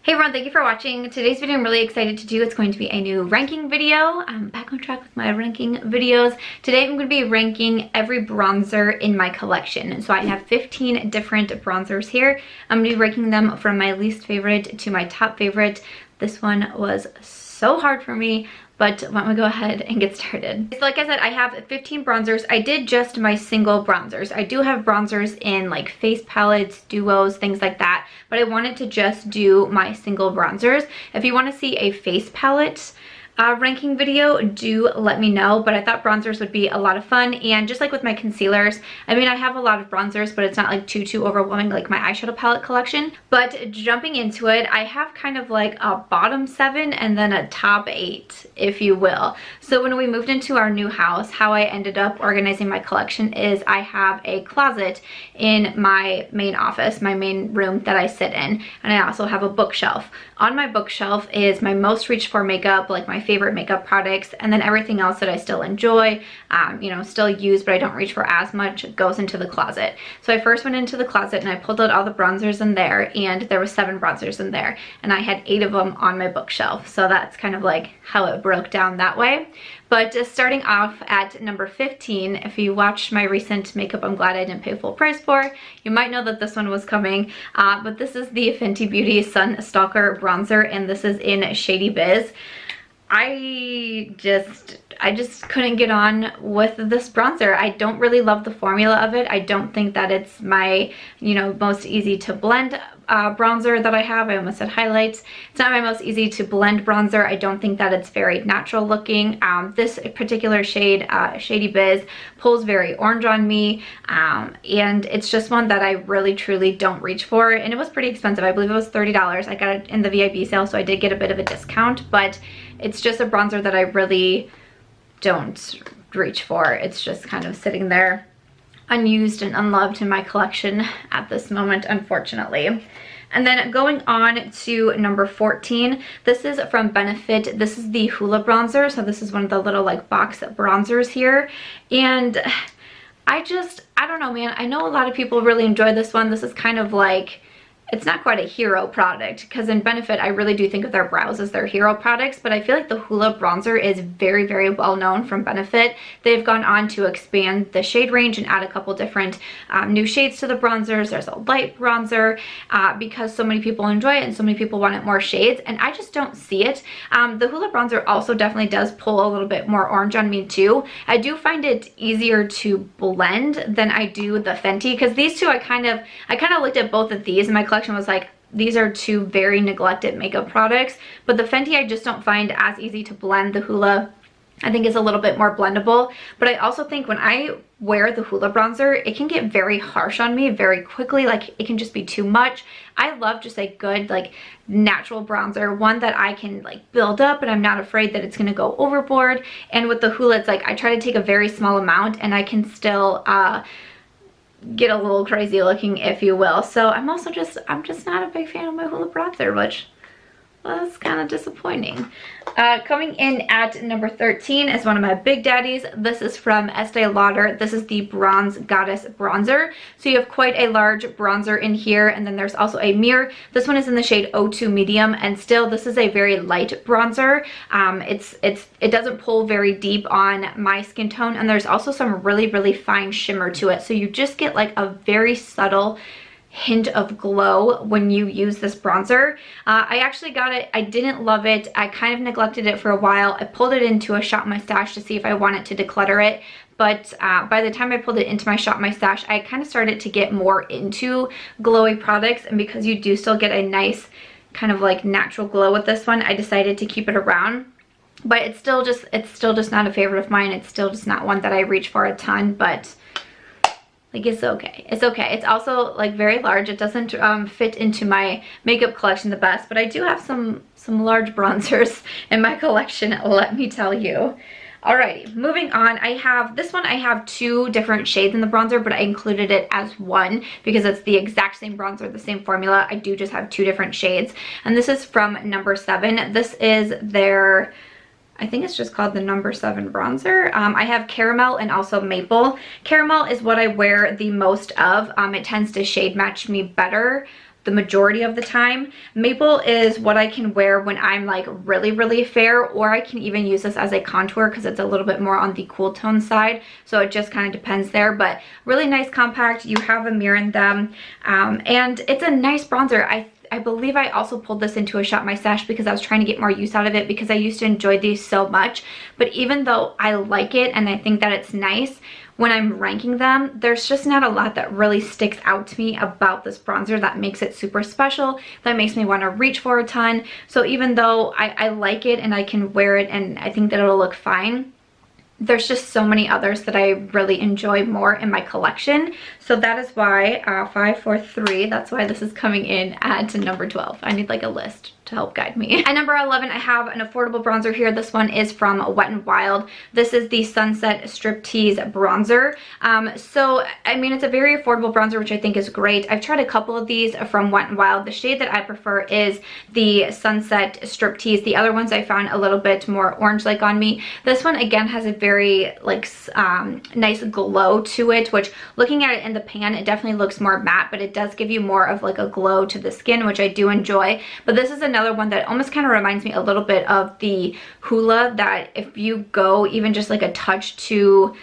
Hey everyone, thank you for watching. Today's video I'm really excited to do. It's going to be a new ranking video. I'm back on track with my ranking videos. Today I'm going to be ranking every bronzer in my collection. So I have 15 different bronzers here. I'm going to be ranking them from my least favorite to my top favorite. This one was so hard for me, but why don't we go ahead and get started. So like I said, I have 15 bronzers. I did just my single bronzers. I do have bronzers in like face palettes, duos, things like that, but I wanted to just do my single bronzers. If you want to see a face palette ranking video, do let me know, but I thought bronzers would be a lot of fun. And just like with my concealers, I mean, I have a lot of bronzers, but it's not like too overwhelming like my eyeshadow palette collection. But jumping into it, I have kind of like a bottom 7 and then a top 8, if you will. So when we moved into our new house, how I ended up organizing my collection is I have a closet in my main office, my main room that I sit in, and I also have a bookshelf. On my bookshelf is my most reached for makeup, like my favorite makeup products, and then everything else that I still enjoy, you know, still use, but I don't reach for as much, goes into the closet. So I first went into the closet and I pulled out all the bronzers in there, and there were 7 bronzers in there, and I had 8 of them on my bookshelf. So that's kind of like how it broke down that way. But just starting off at number 15, if you watched my recent makeup I'm glad I didn't pay full price for, you might know that this one was coming. But this is the Fenty Beauty Sun Stalker Bronzer, and this is in Shady Biz. I just couldn't get on with this bronzer. I don't really love the formula of it. I don't think that it's my, you know, most easy to blend bronzer that I have. I almost said highlights. It's not my most easy to blend bronzer. I don't think that it's very natural looking. This particular shade, Shady Biz, pulls very orange on me, and it's just one that I really truly don't reach for, and it was pretty expensive. I believe it was $30. I got it in the VIP sale, so I did get a bit of a discount, but it's just a bronzer that I really don't reach for. It's just kind of sitting there unused and unloved in my collection at this moment, unfortunately. And then going on to number 14, this is from Benefit. This is the Hoola Bronzer. So this is one of the little like box bronzers here. And I don't know, man. I know a lot of people really enjoy this one. This is kind of like, it's not quite a hero product, because in Benefit I really do think of their brows as their hero products, but I feel like the Hoola Bronzer is very well known from Benefit. They've gone on to expand the shade range and add a couple different new shades to the bronzers. There's a light bronzer because so many people enjoy it and so many people wanted more shades, and I just don't see it. The Hoola Bronzer also definitely does pull a little bit more orange on me too. I do find it easier to blend than I do the Fenty, because these two I kind of looked at both of these and my collection was like, these are 2 very neglected makeup products, but the Fenty I just don't find as easy to blend. The Hoola I think is a little bit more blendable, but I also think when I wear the Hoola bronzer, it can get very harsh on me very quickly. Like, it can just be too much. I love just a good like natural bronzer, one that I can like build up and I'm not afraid that it's gonna go overboard. And with the Hoola, it's like I try to take a very small amount and I can still get a little crazy looking, if you will. So I'm just not a big fan of my Hoola bronzer, which was kind of disappointing. Coming in at number 13 is one of my big daddies. This is from Estee Lauder. This is the Bronze Goddess Bronzer. So you have quite a large bronzer in here, and then there's also a mirror. This one is in the shade 02 Medium, and still this is a very light bronzer. It doesn't pull very deep on my skin tone, and there's also some really fine shimmer to it. So you just get like a very subtle hint of glow when you use this bronzer. I actually got it. I didn't love it. I kind of neglected it for a while. I pulled it into a Shop My Stash to see if I wanted to declutter it, but by the time I pulled it into my Shop My Stash, I kind of started to get more into glowy products, and because you do still get a nice kind of like natural glow with this one, I decided to keep it around. But it's still just not a favorite of mine. It's still just not one that I reach for a ton, but like, it's okay. It's okay. It's also like very large. It doesn't fit into my makeup collection the best, but I do have some large bronzers in my collection, let me tell you. Alrighty, moving on. I have 2 different shades in the bronzer, but I included it as one because it's the exact same bronzer, the same formula. I do just have 2 different shades, and this is from number 7. This is their, I think it's just called the number 7 bronzer. I have caramel and also maple. Caramel is what I wear the most of. It tends to shade match me better the majority of the time. Maple is what I can wear when I'm like really fair, or I can even use this as a contour because it's a little bit more on the cool tone side. So it just kind of depends there, but really nice compact. You have a mirror in them, and it's a nice bronzer. I believe I also pulled this into a Shop My Stash because I was trying to get more use out of it because I used to enjoy these so much. But even though I like it and I think that it's nice, when I'm ranking them, there's just not a lot that really sticks out to me about this bronzer that makes it super special, that makes me want to reach for a ton. So even though I like it and I can wear it and I think that it'll look fine, there's just so many others that I really enjoy more in my collection. So that is why 5, 4, 3, that's why this is coming in at number 12. I need like a list to help guide me. At number 11, I have an affordable bronzer here. This one is from Wet n Wild. This is the Sunset Striptease Bronzer. So, I mean, it's a very affordable bronzer, which I think is great. I've tried a couple of these from Wet n Wild. The shade that I prefer is the Sunset Striptease. The other ones I found a little bit more orange-like on me. This one, again, has a very, like, nice glow to it, which, looking at it in the pan, it definitely looks more matte, but it does give you more of, like, a glow to the skin, which I do enjoy. But this is another one that almost kind of reminds me a little bit of the Hoola, that if you go even just like a touch too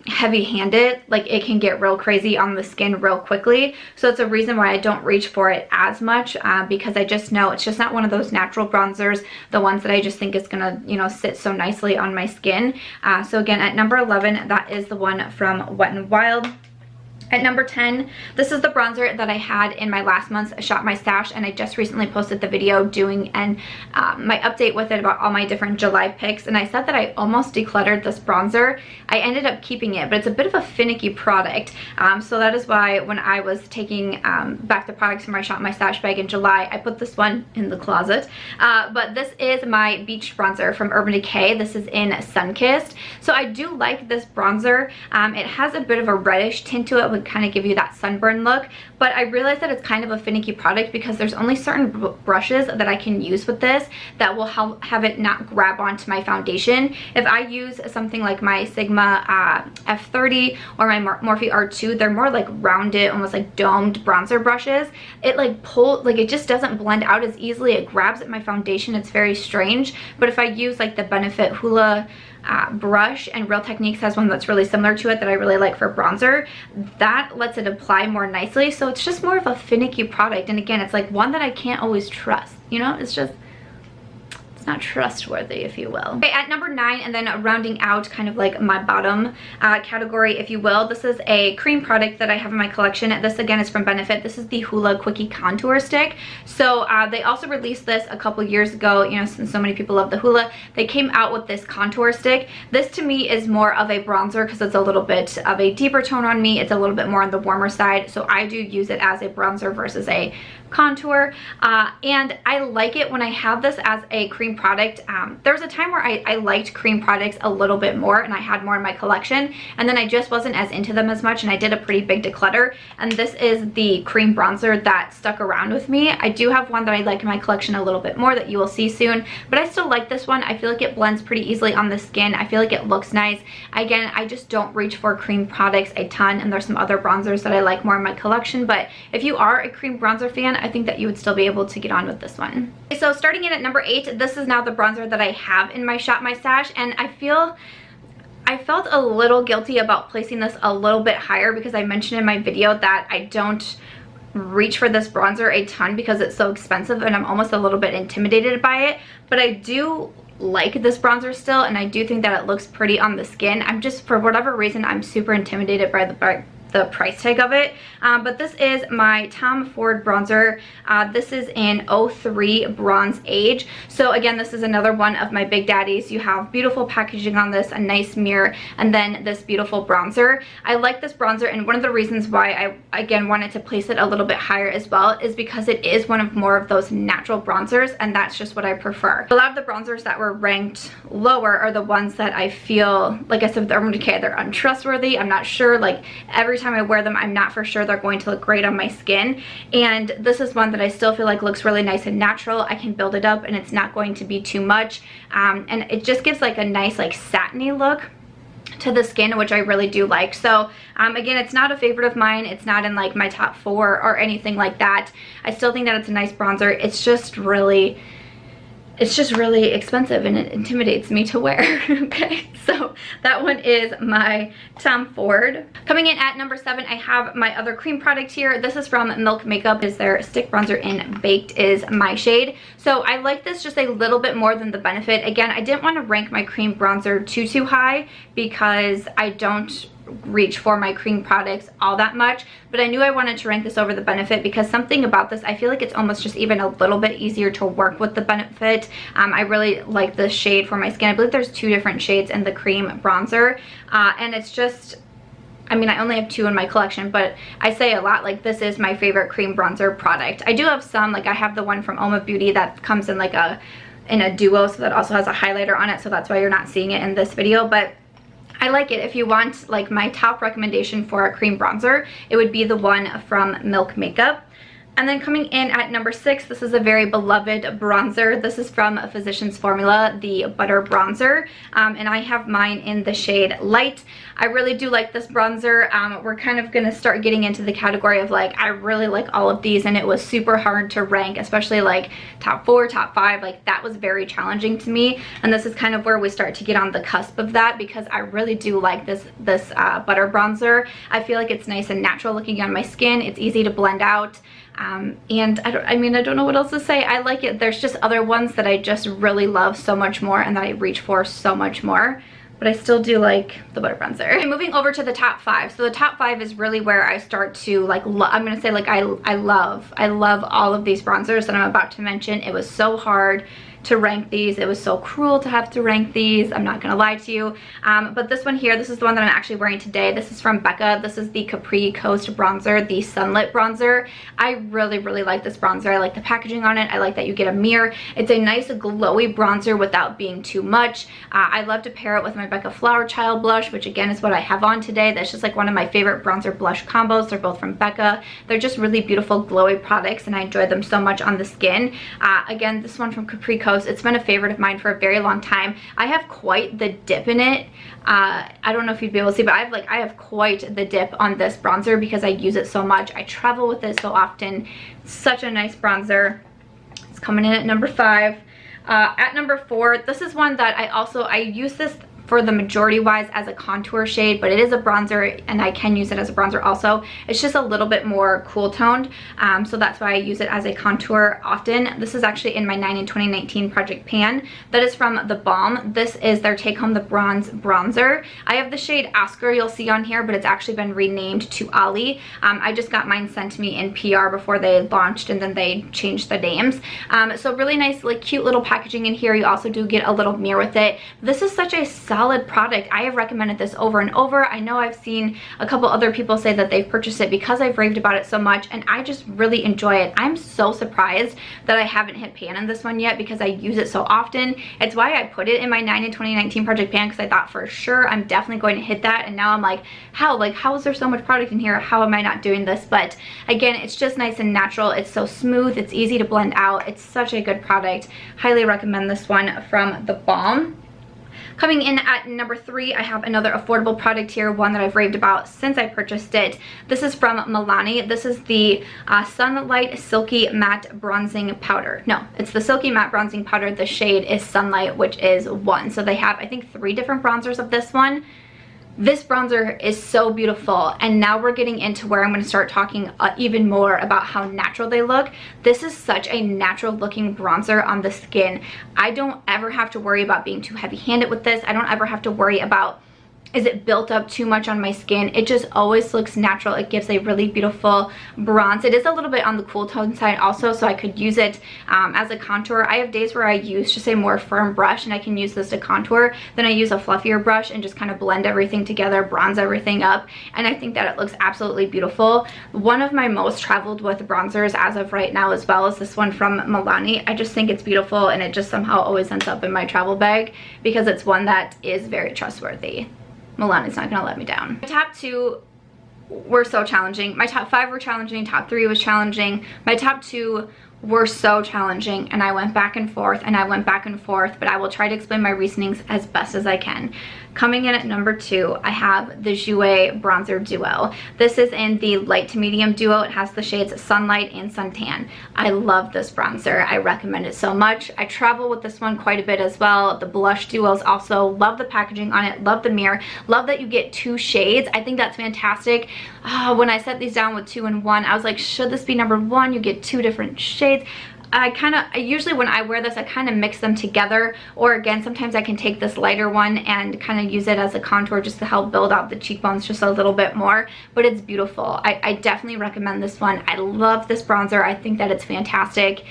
heavy-handed, like it can get real crazy on the skin real quickly. So it's a reason why I don't reach for it as much, because I just know it's just not one of those natural bronzers, the ones that I just think is gonna, you know, sit so nicely on my skin. So again, at number 11, that is the one from Wet n Wild. At number 10, this is the bronzer that I had in my last month's Shop My Stash, and I just recently posted the video doing my update with it about all my different July picks, and I said that I almost decluttered this bronzer. I ended up keeping it, but it's a bit of a finicky product, so that is why when I was taking back the products from my Shop My Stash bag in July, I put this one in the closet. But this is my beach bronzer from Urban Decay. This is in Sunkissed. So I do like this bronzer. It has a bit of a reddish tint to it, would kind of give you that sunburn look, but I realized that it's kind of a finicky product because there's only certain brushes that I can use with this that will have it not grab onto my foundation. If I use something like my Sigma F30 or my Morphe R2, they're more like rounded, almost like domed bronzer brushes. It like it just doesn't blend out as easily. It grabs at my foundation. It's very strange. But if I use like the Benefit Hoola brush, and Real Techniques has one that's really similar to it that I really like for bronzer, that lets it apply more nicely. So it's just more of a finicky product, and again, it's like one that I can't always trust, you know. It's just, it's not trustworthy, if you will. Okay, at number 9, and then rounding out kind of like my bottom category, if you will, this is a cream product that I have in my collection. This again is from Benefit. This is the Hoola Quickie Contour Stick. So they also released this a couple years ago, you know, since so many people love the Hoola. They came out with this contour stick. This to me is more of a bronzer because it's a little bit of a deeper tone on me. It's a little bit more on the warmer side. So I do use it as a bronzer versus a contour, and I like it when I have this as a cream product. There was a time where I liked cream products a little bit more and I had more in my collection, and then I just wasn't as into them as much, and I did a pretty big declutter, and this is the cream bronzer that stuck around with me. I do have one that I like in my collection a little bit more that you will see soon, but I still like this one. I feel like it blends pretty easily on the skin. I feel like it looks nice. Again, I just don't reach for cream products a ton, and there's some other bronzers that I like more in my collection, but if you are a cream bronzer fan, I think that you would still be able to get on with this one. Okay, so starting in at number 8, this is now the bronzer that I have in my Shop My Stash, and I felt a little guilty about placing this a little bit higher because I mentioned in my video that I don't reach for this bronzer a ton because it's so expensive and I'm almost a little bit intimidated by it, but I do like this bronzer still, and I do think that it looks pretty on the skin. I'm just, for whatever reason, I'm super intimidated by the price tag of it. But this is my Tom Ford bronzer. This is in 03 Bronze Age. So again, this is another one of my Big Daddies. You have beautiful packaging on this, a nice mirror, and then this beautiful bronzer. I like this bronzer, and one of the reasons why I again wanted to place it a little bit higher as well is because it is one of more of those natural bronzers, and that's just what I prefer. A lot of the bronzers that were ranked lower are the ones that I feel, like I said with Urban Decay, they're untrustworthy. I'm not sure, like every time I wear them, I'm not for sure they're going to look great on my skin, and this is one that I still feel like looks really nice and natural. I can build it up and it's not going to be too much, and it just gives like a nice like satiny look to the skin, which I really do like. So again, it's not a favorite of mine. It's not in like my top 4 or anything like that. I still think that it's a nice bronzer. It's just really expensive and it intimidates me to wear. Okay, so that one is my Tom Ford. Coming in at number 7, I have my other cream product here. This is from Milk Makeup. Is their stick bronzer in Baked is my shade. So I like this just a little bit more than the Benefit. Again, I didn't want to rank my cream bronzer too high because I don't reach for my cream products all that much, but I knew I wanted to rank this over the Benefit because something about this, I feel like it's almost just even a little bit easier to work with the Benefit. I really like this shade for my skin. I believe there's 2 different shades in the cream bronzer, and it's just, I mean, I only have 2 in my collection, but I say a lot, like, this is my favorite cream bronzer product. I do have some, like I have the one from Oma Beauty that comes in like in a duo, so that also has a highlighter on it, so that's why you're not seeing it in this video, but I like it. If you want like my top recommendation for a cream bronzer, it would be the one from Milk Makeup. And then coming in at number 6, this is a very beloved bronzer. This is from Physchian's formula, the Butter Bronzer, and I have mine in the shade Light. I really do like this bronzer. We're kind of going to start getting into the category of like, I really like all of these, and it was super hard to rank, especially like top 4, top 5, like that was very challenging to me, and this is kind of where we start to get on the cusp of that because I really do like this Butter Bronzer. I feel like it's nice and natural looking on my skin. It's easy to blend out. And I don't know what else to say. I like it. There's just other ones that I just really love so much more and that I reach for so much more, but I still do like the Butter Bronzer. Okay, moving over to the top 5. So the top 5 is really where I start to like, I'm gonna say like I love all of these bronzers that I'm about to mention. It was so hard to rank these. It was so cruel to have to rank these. I'm not gonna lie to you. But this one here, this is the one that I'm actually wearing today. This is from Becca. This is the Capri Coast Bronzer, the Sunlit Bronzer. I really like this bronzer. I like the packaging on it. I like that you get a mirror. It's a nice glowy bronzer without being too much. I love to pair it with my Becca Flower Child blush, which again is what I have on today. That's just like one of my favorite bronzer blush combos. They're both from Becca. They're just really beautiful glowy products and I enjoy them so much on the skin. Again, this one from Capri Coast, it's been a favorite of mine for a very long time. I have quite the dip in it. I don't know if you'd be able to see, but I have quite the dip on this bronzer because I use it so much. I travel with it so often. Such a nice bronzer. It's coming in at number 5. At number 4, this is one that I use this for the majority wise as a contour shade, but it is a bronzer and I can use it as a bronzer also. It's just a little bit more cool toned, so that's why I use it as a contour often. This is actually in my 9 in 2019 Project Pan. That is from TheBalm. This is their Take Home the Bronze bronzer. I have the shade Oscar you'll see on here, but it's actually been renamed to Ollie. I just got mine sent to me in PR before they launched and then they changed the names. So really nice, like cute little packaging in here. You also do get a little mirror with it. This is such a solid product. I have recommended this over and over. I know I've seen a couple other people say that they've purchased it because I've raved about it so much, and I just really enjoy it. I'm so surprised that I haven't hit pan in this one yet because I use it so often. It's why I put it in my 9 in 2019 Project Pan, because I thought for sure I'm definitely going to hit that, and now I'm like, how is there so much product in here? How am I not doing this? But again, it's just nice and natural. It's so smooth. It's easy to blend out. It's such a good product. Highly recommend this one from TheBalm. Coming in at number 3, I have another affordable product here, one that I've raved about since I purchased it. This is from Milani. This is the Sunlight Silky Matte Bronzing Powder. No, it's the Silky Matte Bronzing Powder. The shade is Sunlight, which is 1. So they have, I think, 3 different bronzers of this one. This bronzer is so beautiful, and now we're getting into where I'm going to start talking even more about how natural they look. This is such a natural looking bronzer on the skin. I don't ever have to worry about being too heavy-handed with this. I don't ever have to worry about, is it built up too much on my skin? It just always looks natural. It gives a really beautiful bronze. It is a little bit on the cool tone side also, so I could use it as a contour. I have days where I use just a more firm brush and I can use this to contour. Then I use a fluffier brush and just kind of blend everything together, bronze everything up, and I think that it looks absolutely beautiful. One of my most traveled with bronzers as of right now, as well as this one from Milani. I just think it's beautiful, and it just somehow always ends up in my travel bag because it's one that is very trustworthy. Milani's not gonna let me down. My top 2 were so challenging. My top 5 were challenging. Top 3 was challenging. My top 2 were so challenging, and I went back and forth and I went back and forth, but I will try to explain my reasonings as best as I can. Coming in at number 2, I have the Jouer Bronzer Duo. This is in the light to medium duo. It has the shades Sunlight and Suntan. I love this bronzer. I recommend it so much. I travel with this one quite a bit as well. The blush duos also. Love the packaging on it. Love the mirror. Love that you get 2 shades. I think that's fantastic. When I set these down with 2 and 1, I was like, should this be number 1? You get 2 different shades. I usually when I wear this, I kind of mix them together, or again, sometimes I can take this lighter one and kind of use it as a contour just to help build out the cheekbones just a little bit more, but it's beautiful. I definitely recommend this one. I love this bronzer. I think that it's fantastic.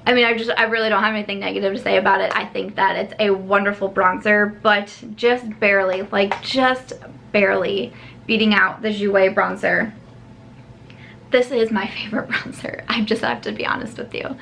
I mean, I really don't have anything negative to say about it. I think that it's a wonderful bronzer, but just barely, like just barely beating out the Jouer bronzer. This is my favorite bronzer. I just have to be honest with you.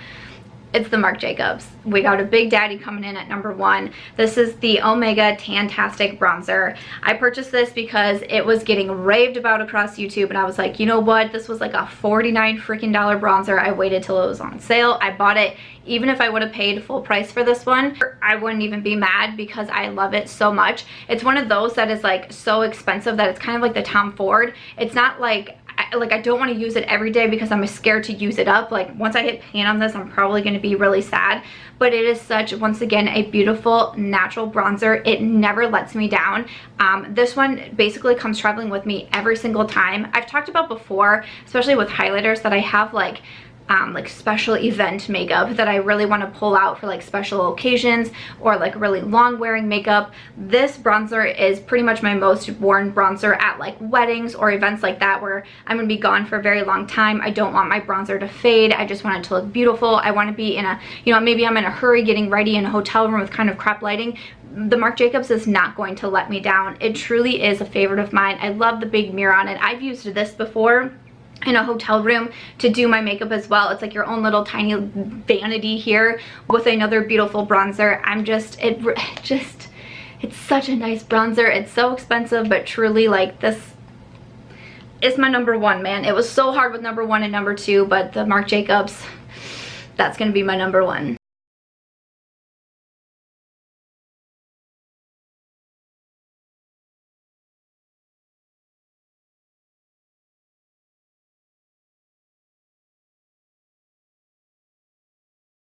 It's the Marc Jacobs. We got a Big Daddy coming in at number 1. This is the Omega Tantastic Bronzer. I purchased this because it was getting raved about across YouTube, and I was like, you know what? This was like a $49 freaking bronzer. I waited till it was on sale. I bought it. Even if I would have paid full price for this one, I wouldn't even be mad because I love it so much. It's one of those that is like so expensive that it's kind of like the Tom Ford. It's not like I don't want to use it every day because I'm scared to use it up. Like once I hit pan on this, I'm probably going to be really sad, but it is such, once again, a beautiful natural bronzer. It never lets me down. This one basically comes traveling with me every single time. I've talked about before, especially with highlighters, that I have like special event makeup that I really want to pull out for like special occasions or like really long wearing makeup. This bronzer is pretty much my most worn bronzer at like weddings or events like that where I'm gonna be gone for a very long time. I don't want my bronzer to fade. I just want it to look beautiful. I want to be in a, you know, maybe I'm in a hurry getting ready in a hotel room with kind of crap lighting. The Marc Jacobs is not going to let me down. It truly is a favorite of mine. I love the big mirror on it. I've used this before in a hotel room to do my makeup as well. It's like your own little tiny vanity here with another beautiful bronzer. It's such a nice bronzer. It's so expensive, but truly, like, this is my number 1, man. It was so hard with number 1 and number 2, but the Marc Jacobs, that's gonna be my number 1.